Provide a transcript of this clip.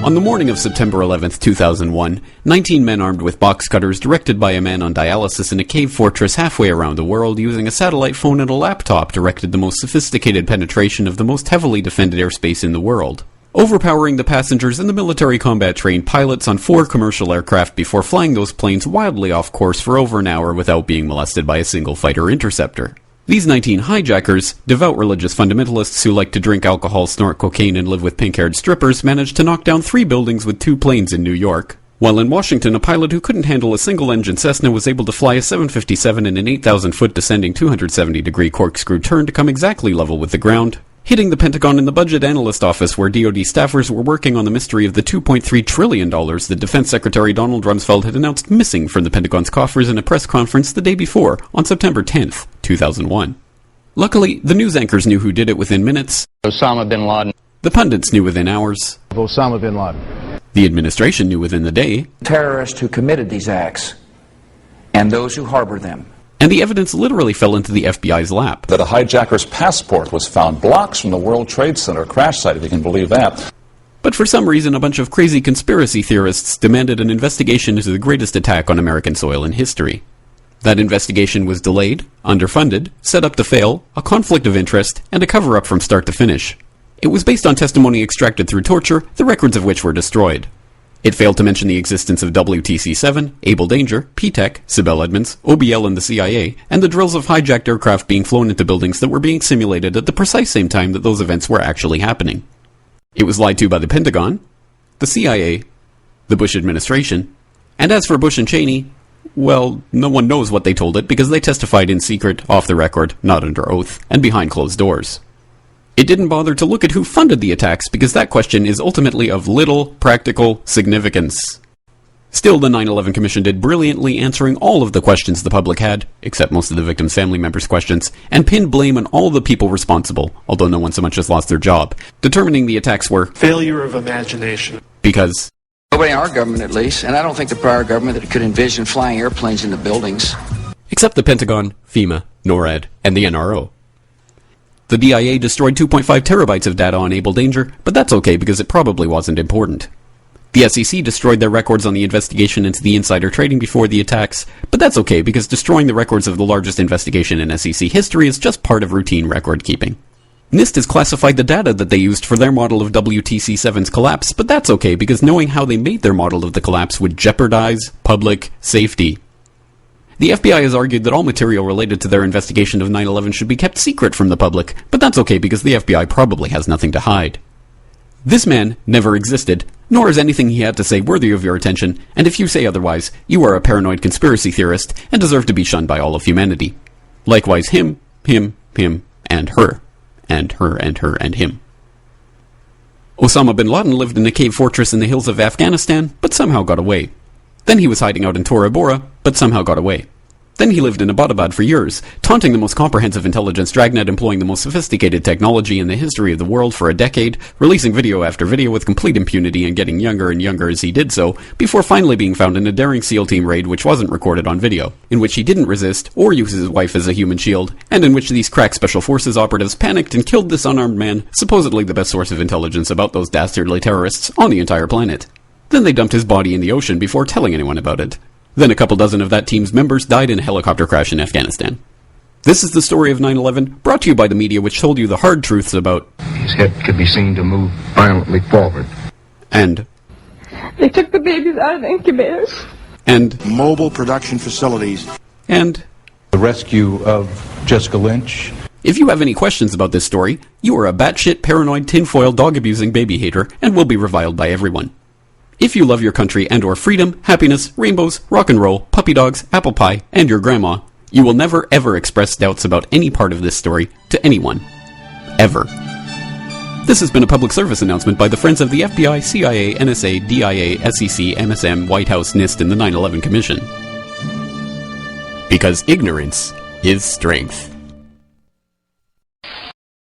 On the morning of September 11th, 2001, 19 men armed with box cutters directed by a man on dialysis in a cave fortress halfway around the world using a satellite phone and a laptop directed the most sophisticated penetration of the most heavily defended airspace in the world, overpowering the passengers and the military combat-trained pilots on 4 commercial aircraft before flying those planes wildly off course for over an hour without being molested by a single fighter interceptor. These 19 hijackers, devout religious fundamentalists who like to drink alcohol, snort cocaine, and live with pink-haired strippers, managed to knock down 3 buildings with 2 planes in New York. While in Washington, a pilot who couldn't handle a single-engine Cessna was able to fly a 757 in an 8,000-foot descending 270-degree corkscrew turn to come exactly level with the ground, hitting the Pentagon in the budget analyst office where DoD staffers were working on the mystery of the $2.3 trillion that Defense Secretary Donald Rumsfeld had announced missing from the Pentagon's coffers in a press conference the day before, on September 10th, 2001. Luckily, the news anchors knew who did it within minutes. Osama bin Laden. The pundits knew within hours. Osama bin Laden. The administration knew within the day. Terrorists who committed these acts and those who harbor them. And the evidence literally fell into the FBI's lap. That a hijacker's passport was found blocks from the World Trade Center crash site, if you can believe that. But for some reason, a bunch of crazy conspiracy theorists demanded an investigation into the greatest attack on American soil in history. That investigation was delayed, underfunded, set up to fail, a conflict of interest, and a cover-up from start to finish. It was based on testimony extracted through torture, the records of which were destroyed. It failed to mention the existence of WTC-7, Able Danger, P-TECH, Sibel Edmonds, OBL and the CIA, and the drills of hijacked aircraft being flown into buildings that were being simulated at the precise same time that those events were actually happening. It was lied to by the Pentagon, the CIA, the Bush administration, and as for Bush and Cheney, well, no one knows what they told it because they testified in secret, off the record, not under oath, and behind closed doors. It didn't bother to look at who funded the attacks because that question is ultimately of little practical significance. Still, the 9/11 Commission did brilliantly answering all of the questions the public had, except most of the victims' family members' questions, and pinned blame on all the people responsible, although no one so much as lost their job, determining the attacks were failure of imagination. Because nobody in our government, at least, and I don't think the prior government that could envision flying airplanes into buildings. Except the Pentagon, FEMA, NORAD, and the NRO. The DIA destroyed 2.5 terabytes of data on Able Danger, but that's okay because it probably wasn't important. The SEC destroyed their records on the investigation into the insider trading before the attacks, but that's okay because destroying the records of the largest investigation in SEC history is just part of routine record keeping. NIST has classified the data that they used for their model of WTC-7's collapse, but that's okay because knowing how they made their model of the collapse would jeopardize public safety. The FBI has argued that all material related to their investigation of 9/11 should be kept secret from the public, but that's okay because the FBI probably has nothing to hide. This man never existed, nor is anything he had to say worthy of your attention, and if you say otherwise, you are a paranoid conspiracy theorist and deserve to be shunned by all of humanity. Likewise him, and her, and her, and her, and him. Osama bin Laden lived in a cave fortress in the hills of Afghanistan, but somehow got away. Then he was hiding out in Tora Bora, but somehow got away. Then he lived in Abbottabad for years, taunting the most comprehensive intelligence dragnet employing the most sophisticated technology in the history of the world for a decade, releasing video after video with complete impunity and getting younger and younger as he did so, before finally being found in a daring SEAL team raid which wasn't recorded on video, in which he didn't resist or use his wife as a human shield, and in which these crack special forces operatives panicked and killed this unarmed man, supposedly the best source of intelligence about those dastardly terrorists on the entire planet. Then they dumped his body in the ocean before telling anyone about it. Then a couple dozen of that team's members died in a helicopter crash in Afghanistan. This is the story of 9/11, brought to you by the media which told you the hard truths about his head could be seen to move violently forward. And they took the babies out of the incubators. And mobile production facilities. And the rescue of Jessica Lynch. If you have any questions about this story, you are a batshit paranoid tinfoil dog-abusing baby hater and will be reviled by everyone. If you love your country and or freedom, happiness, rainbows, rock and roll, puppy dogs, apple pie, and your grandma, you will never ever express doubts about any part of this story to anyone. Ever. This has been a public service announcement by the Friends of the FBI, CIA, NSA, DIA, SEC, MSM, White House, NIST, and the 9/11 Commission. Because ignorance is strength.